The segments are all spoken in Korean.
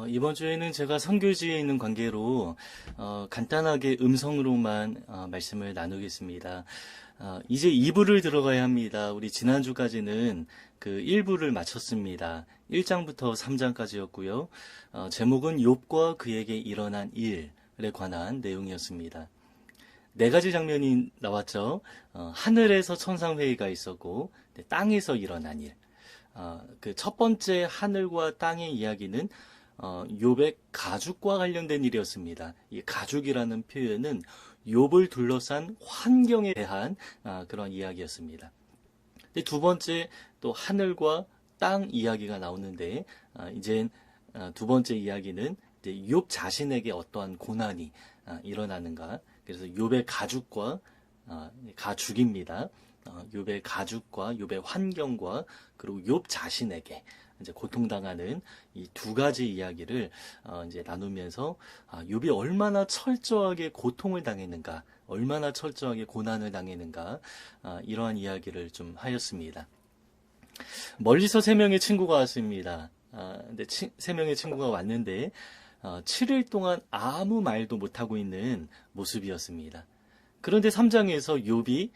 이번 주에는 제가 선교지에 있는 관계로 간단하게 음성으로만 말씀을 나누겠습니다. 이제 2부를 들어가야 합니다. 우리 지난주까지는 그 1부를 마쳤습니다. 1장부터 3장까지였고요. 제목은 욥과 그에게 일어난 일에 관한 내용이었습니다. 네 가지 장면이 나왔죠. 하늘에서 천상회의가 있었고, 땅에서 일어난 일. 그 첫 번째 하늘과 땅의 이야기는 욥의 가죽과 관련된 일이었습니다. 이 가죽이라는 표현은 욥을 둘러싼 환경에 대한 그런 이야기였습니다. 두 번째 또 하늘과 땅 이야기가 나오는데 이젠 두 번째 이야기는 이제 욥 자신에게 어떠한 고난이 일어나는가. 그래서 욥의 가죽과 가죽입니다. 욥의 가죽과 욥의 환경과 그리고 욥 자신에게 이제 고통당하는 이 두 가지 이야기를 이제 나누면서 욥이 얼마나 철저하게 고통을 당했는가, 얼마나 철저하게 고난을 당했는가 이러한 이야기를 좀 하였습니다. 멀리서 세 명의 친구가 왔습니다. 근데 세 명의 친구가 왔는데 7일 동안 아무 말도 못하고 있는 모습이었습니다. 그런데 3장에서 욥이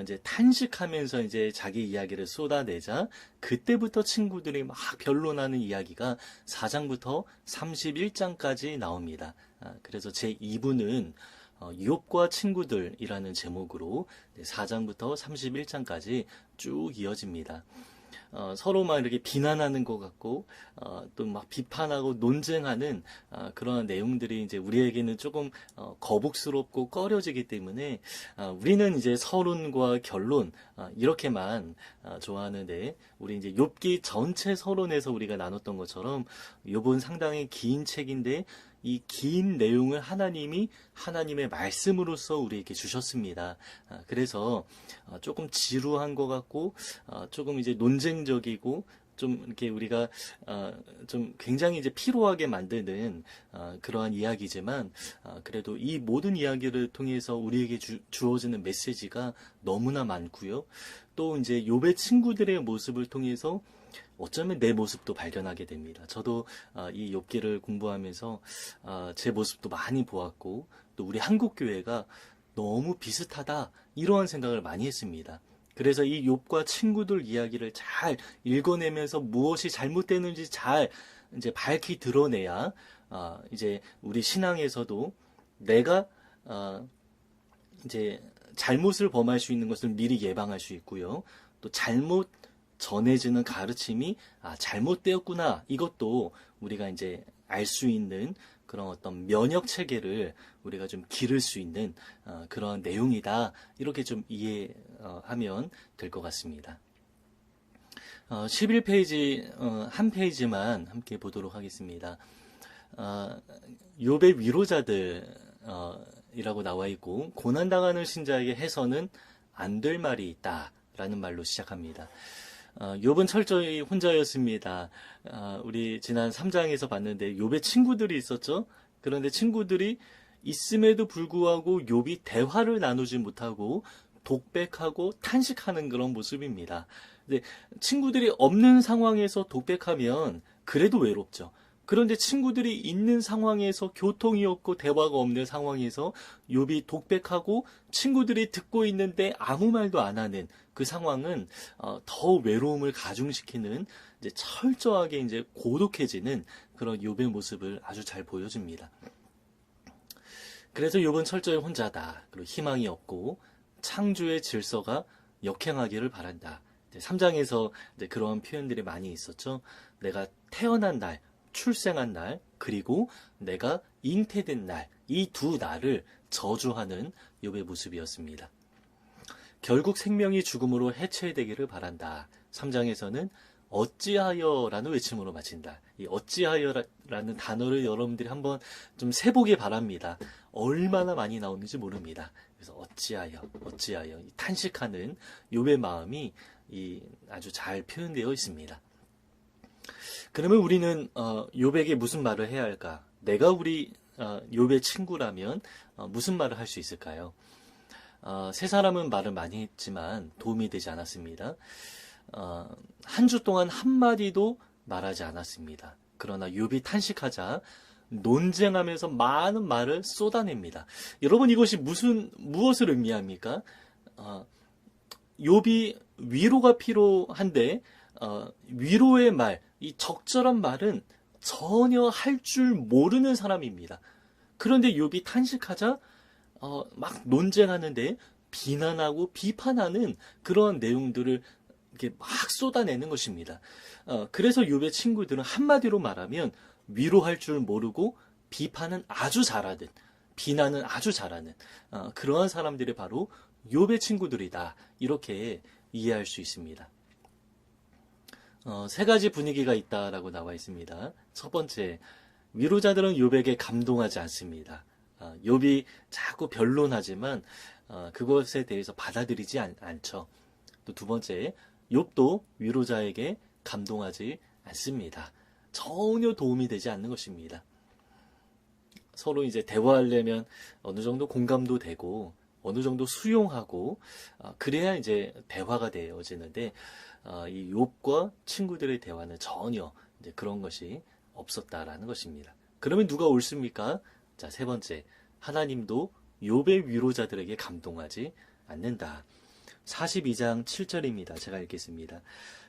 이제 탄식하면서 이제 자기 이야기를 쏟아내자 그때부터 친구들이 막 변론하는 이야기가 4장부터 31장까지 나옵니다. 그래서 제 2부는 욥과 친구들이라는 제목으로 4장부터 31장까지 쭉 이어집니다. 서로 막 이렇게 비난하는 것 같고, 또 막 비판하고 논쟁하는, 그런 내용들이 이제 우리에게는 조금, 거북스럽고 꺼려지기 때문에, 우리는 이제 서론과 결론, 이렇게만, 좋아하는데, 우리 이제 욥기 전체 서론에서 우리가 나눴던 것처럼, 욥은 상당히 긴 책인데, 이 긴 내용을 하나님이 하나님의 말씀으로서 우리에게 주셨습니다. 그래서 조금 지루한 것 같고 조금 이제 논쟁적이고 좀 이렇게 우리가 좀 굉장히 이제 피로하게 만드는 그러한 이야기지만 그래도 이 모든 이야기를 통해서 우리에게 주어지는 메시지가 너무나 많고요. 또 이제 욥의 친구들의 모습을 통해서 어쩌면 내 모습도 발견하게 됩니다. 저도 이 욥기를 공부하면서 제 모습도 많이 보았고 또 우리 한국교회가 너무 비슷하다 이러한 생각을 많이 했습니다. 그래서 이 욥과 친구들 이야기를 잘 읽어내면서 무엇이 잘못되는지 잘 이제 밝히 드러내야 이제 우리 신앙에서도 내가 이제 잘못을 범할 수 있는 것을 미리 예방할 수 있고요. 또 잘못 전해지는 가르침이 잘못되었구나 이것도 우리가 이제 알 수 있는 그런 어떤 면역 체계를 우리가 좀 기를 수 있는 그런 내용이다 이렇게 좀 이해하면 될 것 같습니다. 11페이지 한 페이지만 함께 보도록 하겠습니다. 욥의 위로자들 이라고 나와 있고 고난당하는 신자에게 해서는 안 될 말이 있다 라는 말로 시작합니다. 욥은 철저히 혼자였습니다. 우리 지난 3장에서 봤는데 욥의 친구들이 있었죠. 그런데 친구들이 있음에도 불구하고 욥이 대화를 나누지 못하고 독백하고 탄식하는 그런 모습입니다. 근데 친구들이 없는 상황에서 독백하면 그래도 외롭죠. 그런데 친구들이 있는 상황에서 교통이 없고 대화가 없는 상황에서 욥이 독백하고 친구들이 듣고 있는데 아무 말도 안 하는 그 상황은 더 외로움을 가중시키는 이제 철저하게 이제 고독해지는 그런 욥의 모습을 아주 잘 보여줍니다. 그래서 욥은 철저히 혼자다. 그리고 희망이 없고 창조의 질서가 역행하기를 바란다. 3장에서 이제 그런 표현들이 많이 있었죠. 내가 태어난 날, 출생한 날, 그리고 내가 잉태된 날, 이 두 날을 저주하는 욥의 모습이었습니다. 결국 생명이 죽음으로 해체되기를 바란다. 3장에서는 어찌하여라는 외침으로 마친다. 이 어찌하여라는 단어를 여러분들이 한번 좀 세보기 바랍니다. 얼마나 많이 나오는지 모릅니다. 그래서 어찌하여 이 탄식하는 욥의 마음이 아주 잘 표현되어 있습니다. 그러면 우리는 욥에게 무슨 말을 해야 할까? 내가 우리 욥의 친구라면 무슨 말을 할 수 있을까요? 세 사람은 말을 많이 했지만 도움이 되지 않았습니다. 한 주 동안 한마디도 말하지 않았습니다. 그러나 욥이 탄식하자 논쟁하면서 많은 말을 쏟아냅니다. 여러분, 이것이 무엇을 의미합니까? 욥이 위로가 필요한데 위로의 말, 이 적절한 말은 전혀 할 줄 모르는 사람입니다. 그런데 욥이 탄식하자 막 논쟁하는데 비난하고 비판하는 그러한 내용들을 이렇게 막 쏟아내는 것입니다. 그래서 욥의 친구들은 한마디로 말하면 위로할 줄 모르고 비판은 아주 잘하는, 비난은 아주 잘하는 그러한 사람들이 바로 욥의 친구들이다. 이렇게 이해할 수 있습니다. 세 가지 분위기가 있다라고 나와 있습니다. 첫 번째, 위로자들은 욥에게 감동하지 않습니다. 욥이 자꾸 변론하지만 그것에 대해서 받아들이지 않죠. 또 두 번째, 욥도 위로자에게 감동하지 않습니다. 전혀 도움이 되지 않는 것입니다. 서로 이제 대화하려면 어느 정도 공감도 되고 어느 정도 수용하고 그래야 이제 대화가 되어지는데 이 욥과 친구들의 대화는 전혀 이제 그런 것이 없었다라는 것입니다. 그러면 누가 옳습니까? 자, 세 번째, 하나님도 욥의 위로자들에게 감동하지 않는다. 42장 7절입니다. 제가 읽겠습니다.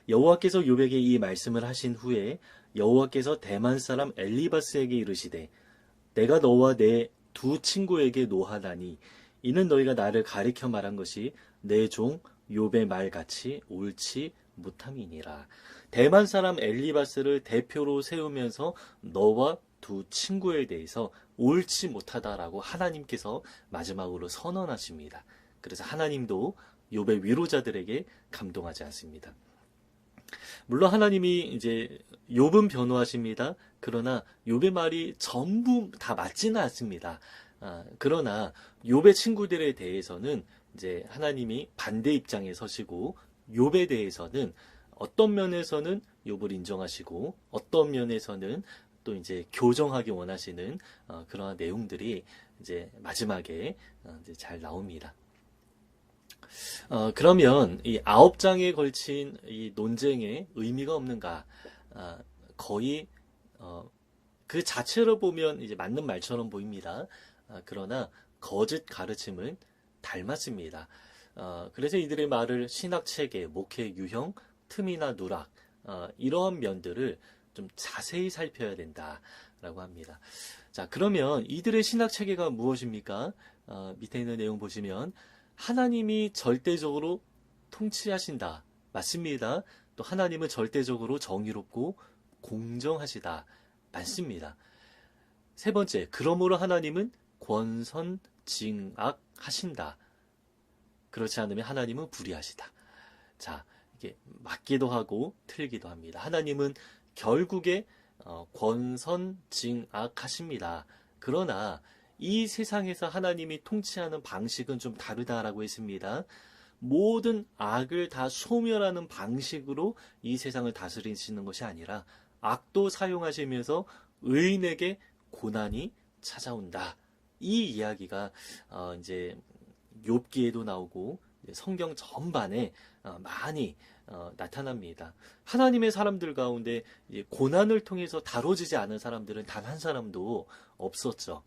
여호와께서 욥에게 이 말씀을 하신 후에 여호와께서 대만 사람 엘리바스에게 이르시되 내가 너와 내 두 친구에게 노하다니 이는 너희가 나를 가리켜 말한 것이 내 종 욥의 말같이 옳지 못함이니라. 대만 사람 엘리바스를 대표로 세우면서 너와 두 친구에 대해서 옳지 못하다라고 하나님께서 마지막으로 선언하십니다. 그래서 하나님도 욥의 위로자들에게 감동하지 않습니다. 물론 하나님이 이제 욥은 변호하십니다. 그러나 욥의 말이 전부 다 맞지는 않습니다. 그러나 욥의 친구들에 대해서는 이제 하나님이 반대 입장에 서시고 욥에 대해서는 어떤 면에서는 욥을 인정하시고 어떤 면에서는 또 이제 교정하기 원하시는 그러한 내용들이 이제 마지막에 이제 잘 나옵니다. 그러면 이 9장에 걸친 이 논쟁에 의미가 없는가? 거의 그 자체로 보면 이제 맞는 말처럼 보입니다. 그러나 거짓 가르침은 닮았습니다. 그래서 이들의 말을 신학체계, 목회 유형, 틈이나 누락 이러한 면들을 좀 자세히 살펴야 된다라고 합니다. 자, 그러면 이들의 신학체계가 무엇입니까? 밑에 있는 내용 보시면 하나님이 절대적으로 통치하신다. 맞습니다. 또 하나님은 절대적으로 정의롭고 공정하시다. 맞습니다. 세 번째, 그러므로 하나님은 권선징악하신다. 그렇지 않으면 하나님은 불의하시다. 자, 이게 맞기도 하고 틀리기도 합니다. 하나님은 결국에 권선징악하십니다. 그러나 이 세상에서 하나님이 통치하는 방식은 좀 다르다라고 했습니다. 모든 악을 다 소멸하는 방식으로 이 세상을 다스리시는 것이 아니라 악도 사용하시면서 의인에게 고난이 찾아온다. 이 이야기가 이제 욥기에도 나오고 성경 전반에 많이 나타납니다. 하나님의 사람들 가운데 고난을 통해서 다뤄지지 않은 사람들은 단 한 사람도 없었죠.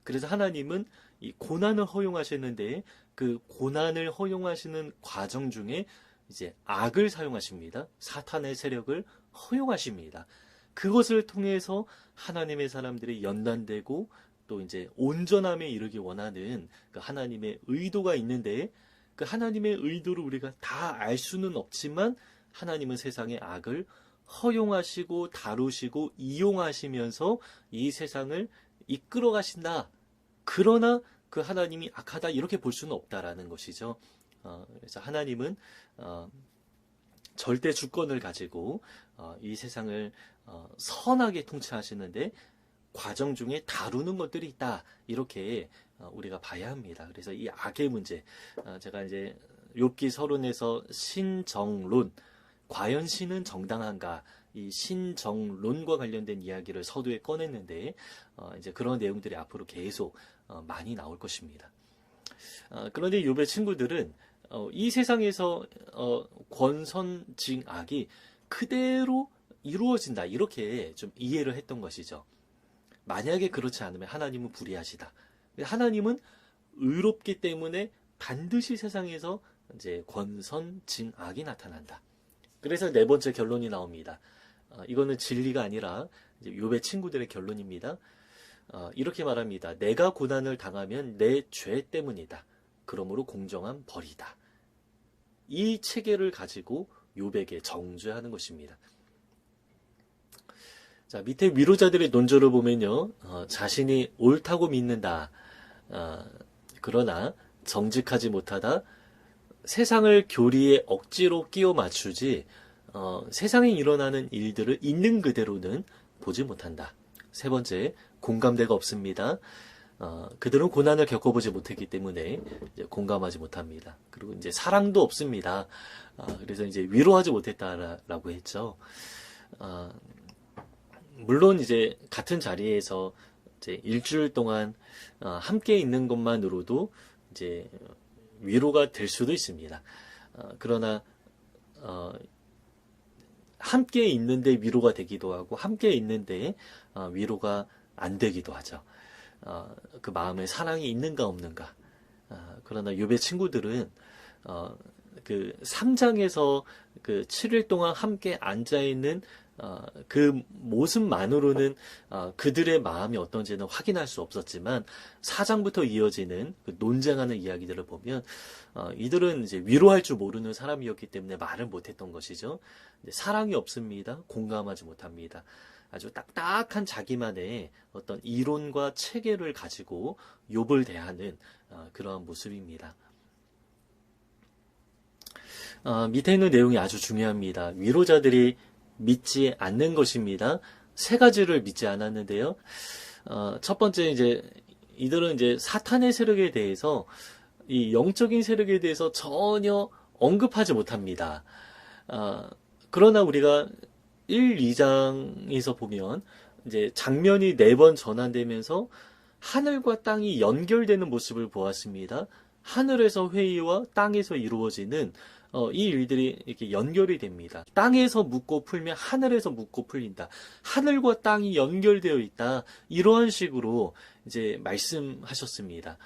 그래서 하나님은 이 고난을 허용하셨는데 그 고난을 허용하시는 과정 중에 이제 악을 사용하십니다. 사탄의 세력을 허용하십니다. 그것을 통해서 하나님의 사람들이 연단되고 또 이제 온전함에 이르기 원하는 그 하나님의 의도가 있는데 그 하나님의 의도를 우리가 다 알 수는 없지만 하나님은 세상의 악을 허용하시고 다루시고 이용하시면서 이 세상을 이끌어 가신다. 그러나 그 하나님이 악하다 이렇게 볼 수는 없다라는 것이죠. 그래서 하나님은 절대 주권을 가지고 이 세상을 선하게 통치하시는데 과정 중에 다루는 것들이 있다. 이렇게 우리가 봐야 합니다. 그래서 이 악의 문제, 제가 이제 욥기 서론에서 신정론, 과연 신은 정당한가? 이 신정론과 관련된 이야기를 서두에 꺼냈는데 이제 그런 내용들이 앞으로 계속 많이 나올 것입니다. 그런데 욥의 친구들은 이 세상에서 권선징악이 그대로 이루어진다. 이렇게 좀 이해를 했던 것이죠. 만약에 그렇지 않으면 하나님은 불의하시다. 하나님은 의롭기 때문에 반드시 세상에서 이제 권선, 진, 악이 나타난다. 그래서 네 번째 결론이 나옵니다. 이거는 진리가 아니라 이제 욥의 친구들의 결론입니다. 이렇게 말합니다. 내가 고난을 당하면 내 죄 때문이다. 그러므로 공정한 벌이다. 이 체계를 가지고 욥에게 정죄하는 것입니다. 자, 밑에 위로자들의 논조를 보면요. 자신이 옳다고 믿는다. 그러나 정직하지 못하다. 세상을 교리에 억지로 끼워 맞추지 세상에 일어나는 일들을 있는 그대로는 보지 못한다. 세 번째, 공감대가 없습니다. 그들은 고난을 겪어보지 못했기 때문에 이제 공감하지 못합니다. 그리고 이제 사랑도 없습니다. 그래서 이제 위로하지 못했다라고 했죠. 물론 이제 같은 자리에서 이제 일주일 동안 함께 있는 것만으로도 이제 위로가 될 수도 있습니다. 그러나 함께 있는데 위로가 되기도 하고 함께 있는데 위로가 안 되기도 하죠. 그 마음에 사랑이 있는가 없는가. 그러나 욥의 친구들은 그 3장에서 그 7일 동안 함께 앉아 있는 그 모습만으로는 그들의 마음이 어떤지는 확인할 수 없었지만 4장부터 이어지는 그 논쟁하는 이야기들을 보면 이들은 이제 위로할 줄 모르는 사람이었기 때문에 말을 못했던 것이죠. 사랑이 없습니다. 공감하지 못합니다. 아주 딱딱한 자기만의 어떤 이론과 체계를 가지고 욥을 대하는 그러한 모습입니다. 밑에 있는 내용이 아주 중요합니다. 위로자들이 믿지 않는 것입니다. 세 가지를 믿지 않았는데요. 첫 번째 이들은 이제 사탄의 세력에 대해서 이 영적인 세력에 대해서 전혀 언급하지 못합니다. 그러나 우리가 1, 2장에서 보면 이제 장면이 4번 전환되면서 하늘과 땅이 연결되는 모습을 보았습니다. 하늘에서 회의와 땅에서 이루어지는 이 일들이 이렇게 연결이 됩니다. 땅에서 묻고 풀면 하늘에서 묻고 풀린다. 하늘과 땅이 연결되어 있다. 이러한 식으로 이제 말씀하셨습니다.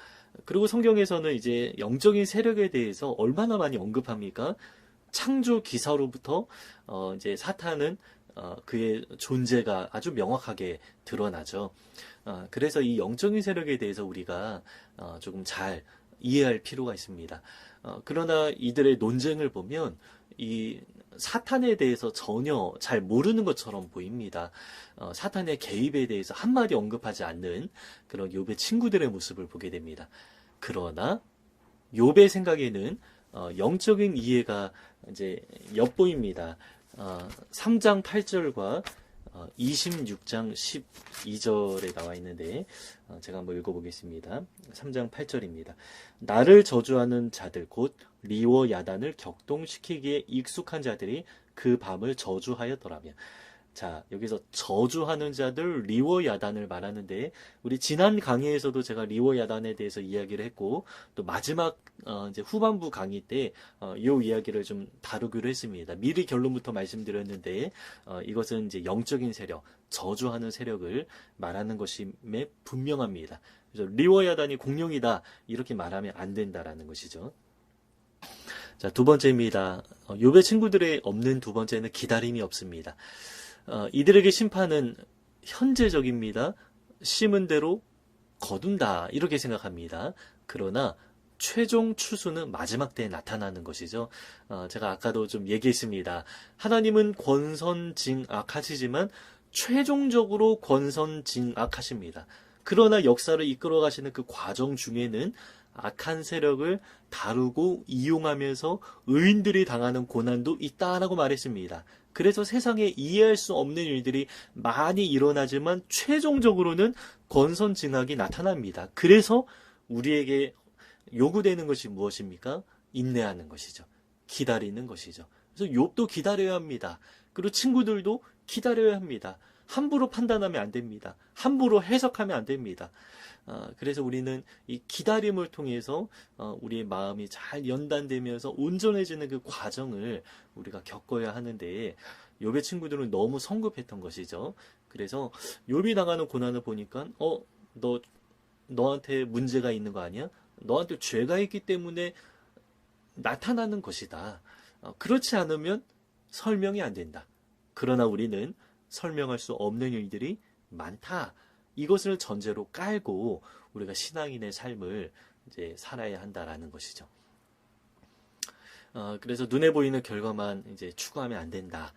그리고 성경에서는 이제 영적인 세력에 대해서 얼마나 많이 언급합니까? 창조 기사로부터 이제 사탄은 그의 존재가 아주 명확하게 드러나죠. 그래서 이 영적인 세력에 대해서 우리가 조금 잘 이해할 필요가 있습니다. 그러나 이들의 논쟁을 보면 이 사탄에 대해서 전혀 잘 모르는 것처럼 보입니다. 사탄의 개입에 대해서 한마디 언급하지 않는 그런 욥의 친구들의 모습을 보게 됩니다. 그러나 욥의 생각에는 영적인 이해가 이제 엿보입니다. 3장 8절과 26장 12절에 나와 있는데 제가 한번 읽어보겠습니다. 3장 8절입니다. 나를 저주하는 자들 곧 리워 야단을 격동시키기에 익숙한 자들이 그 밤을 저주하였더라면. 자, 여기서 저주하는 자들 리워 야단을 말하는데 우리 지난 강의에서도 제가 리워 야단에 대해서 이야기를 했고 또 마지막 이제 후반부 강의 때 이 이야기를 좀 다루기로 했습니다. 미리 결론부터 말씀드렸는데 이것은 이제 영적인 세력, 저주하는 세력을 말하는 것임에 분명합니다. 그래서 리워 야단이 공룡이다 이렇게 말하면 안 된다라는 것이죠. 자, 두 번째입니다. 욥의 친구들의 없는 두 번째는 기다림이 없습니다. 이들에게 심판은 현재적입니다. 심은 대로 거둔다 이렇게 생각합니다. 그러나 최종 추수는 마지막 때에 나타나는 것이죠. 제가 아까도 좀 얘기했습니다. 하나님은 권선징악하시지만 최종적으로 권선징악하십니다. 그러나 역사를 이끌어 가시는 그 과정 중에는 악한 세력을 다루고 이용하면서 의인들이 당하는 고난도 있다라고 말했습니다. 그래서 세상에 이해할 수 없는 일들이 많이 일어나지만 최종적으로는 권선징악이 나타납니다. 그래서 우리에게 요구되는 것이 무엇입니까? 인내하는 것이죠. 기다리는 것이죠. 그래서 욥도 기다려야 합니다. 그리고 친구들도 기다려야 합니다. 함부로 판단하면 안 됩니다. 함부로 해석하면 안 됩니다. 그래서 우리는 이 기다림을 통해서 우리의 마음이 잘 연단되면서 온전해지는 그 과정을 우리가 겪어야 하는데 욥의 친구들은 너무 성급했던 것이죠. 그래서 욥이 당하는 고난을 보니까 너한테 문제가 있는 거 아니야? 너한테 죄가 있기 때문에 나타나는 것이다. 그렇지 않으면 설명이 안 된다. 그러나 우리는 설명할 수 없는 일들이 많다. 이것을 전제로 깔고 우리가 신앙인의 삶을 이제 살아야 한다라는 것이죠. 그래서 눈에 보이는 결과만 이제 추구하면 안 된다.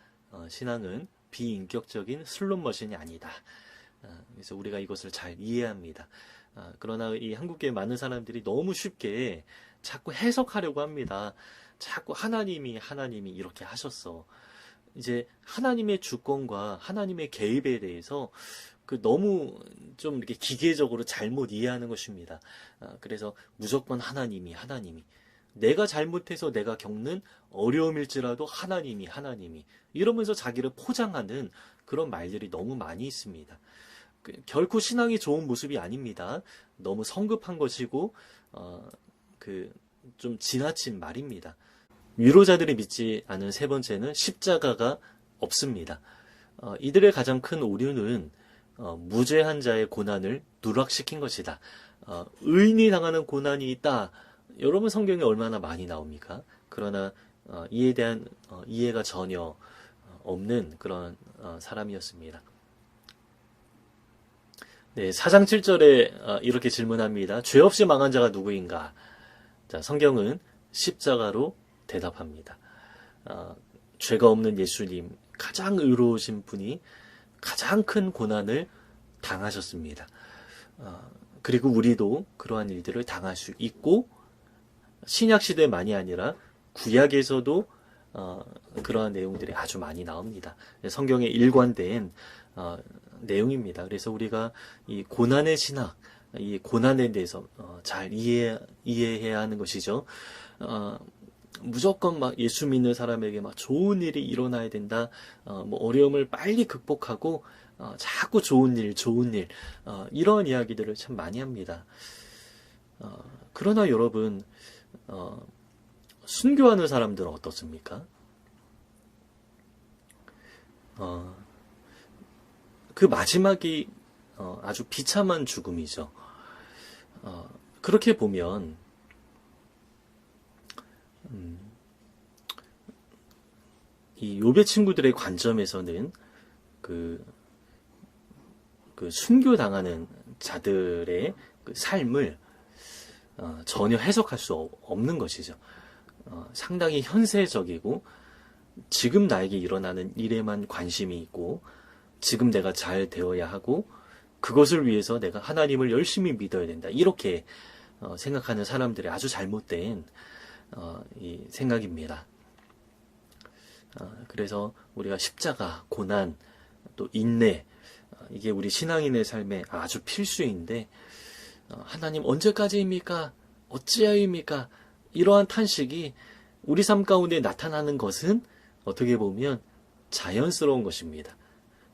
신앙은 비인격적인 슬롯머신이 아니다. 그래서 우리가 이것을 잘 이해합니다. 그러나 이 한국의 많은 사람들이 너무 쉽게 자꾸 해석하려고 합니다. 자꾸 하나님이 이렇게 하셨어. 이제 하나님의 주권과 하나님의 개입에 대해서 너무 좀 이렇게 기계적으로 잘못 이해하는 것입니다. 그래서 무조건 하나님이 내가 잘못해서 내가 겪는 어려움일지라도 하나님이 이러면서 자기를 포장하는 그런 말들이 너무 많이 있습니다. 결코 신앙이 좋은 모습이 아닙니다. 너무 성급한 것이고 좀 지나친 말입니다. 위로자들이 믿지 않은 세 번째는 십자가가 없습니다. 이들의 가장 큰 오류는 무죄한 자의 고난을 누락시킨 것이다. 의인이 당하는 고난이 있다. 여러분 성경에 얼마나 많이 나옵니까? 그러나 이에 대한 이해가 전혀 없는 그런 사람이었습니다. 네, 4장 7절에 이렇게 질문합니다. 죄 없이 망한 자가 누구인가? 자, 성경은 십자가로 대답합니다. 죄가 없는 예수님, 가장 의로우신 분이 가장 큰 고난을 당하셨습니다. 그리고 우리도 그러한 일들을 당할 수 있고 신약시대만이 아니라 구약에서도 그러한 내용들이 아주 많이 나옵니다. 성경에 일관된 내용입니다. 그래서 우리가 이 고난의 신학, 이 고난에 대해서 잘 이해해야 하는 것이죠. 무조건 막 예수 믿는 사람에게 막 좋은 일이 일어나야 된다. 어려움을 빨리 극복하고 자꾸 좋은 일, 이런 이야기들을 참 많이 합니다. 그러나 여러분, 순교하는 사람들은 어떻습니까? 그 마지막이 아주 비참한 죽음이죠. 그렇게 보면 이 욥의 친구들의 관점에서는 그 순교당하는 자들의 그 삶을 전혀 해석할 수 없는 것이죠. 상당히 현세적이고 지금 나에게 일어나는 일에만 관심이 있고 지금 내가 잘 되어야 하고 그것을 위해서 내가 하나님을 열심히 믿어야 된다. 이렇게 생각하는 사람들의 아주 잘못된 이 생각입니다. 그래서 우리가 십자가, 고난, 또 인내, 이게 우리 신앙인의 삶에 아주 필수인데 하나님 언제까지입니까? 어찌하여입니까? 이러한 탄식이 우리 삶 가운데 나타나는 것은 어떻게 보면 자연스러운 것입니다.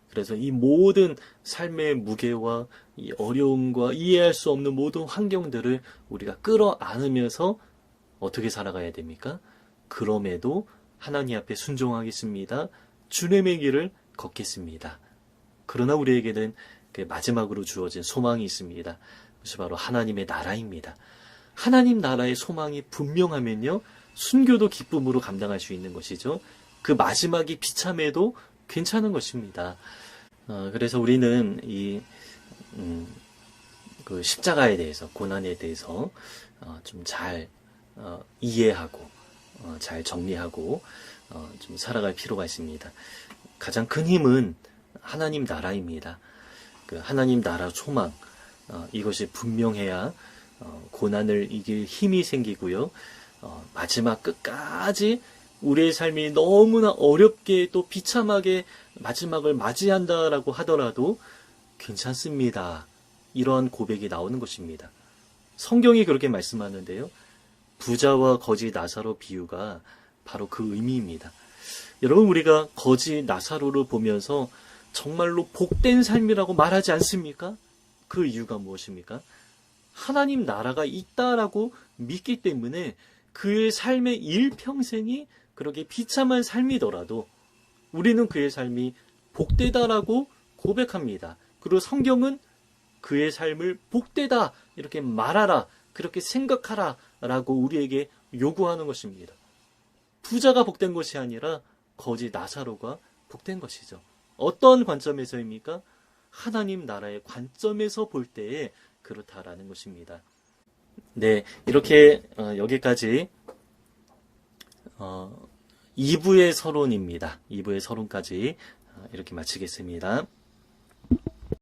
그래서 이 모든 삶의 무게와 이 어려움과 이해할 수 없는 모든 환경들을 우리가 끌어안으면서 어떻게 살아가야 됩니까? 그럼에도 하나님 앞에 순종하겠습니다. 주님의 길을 걷겠습니다. 그러나 우리에게는 마지막으로 주어진 소망이 있습니다. 그것이 바로 하나님의 나라입니다. 하나님 나라의 소망이 분명하면요, 순교도 기쁨으로 감당할 수 있는 것이죠. 그 마지막이 비참해도 괜찮은 것입니다. 그래서 우리는 그 십자가에 대해서, 고난에 대해서 좀 잘 이해하고 잘 정리하고 좀 살아갈 필요가 있습니다. 가장 큰 힘은 하나님 나라입니다. 그 하나님 나라 소망, 이것이 분명해야 고난을 이길 힘이 생기고요. 마지막 끝까지 우리의 삶이 너무나 어렵게 또 비참하게 마지막을 맞이한다라고 하더라도 괜찮습니다. 이러한 고백이 나오는 것입니다. 성경이 그렇게 말씀하는데요. 부자와 거지 나사로 비유가 바로 그 의미입니다. 여러분, 우리가 거지 나사로를 보면서 정말로 복된 삶이라고 말하지 않습니까? 그 이유가 무엇입니까? 하나님 나라가 있다라고 믿기 때문에 그의 삶의 일평생이 그렇게 비참한 삶이더라도 우리는 그의 삶이 복되다라고 고백합니다. 그리고 성경은 그의 삶을 복되다 이렇게 말하라, 그렇게 생각하라 라고 우리에게 요구하는 것입니다. 부자가 복된 것이 아니라 거지 나사로가 복된 것이죠. 어떤 관점에서입니까? 하나님 나라의 관점에서 볼 때에 그렇다라는 것입니다. 네, 이렇게 여기까지 2부의 서론입니다. 2부의 서론까지 이렇게 마치겠습니다.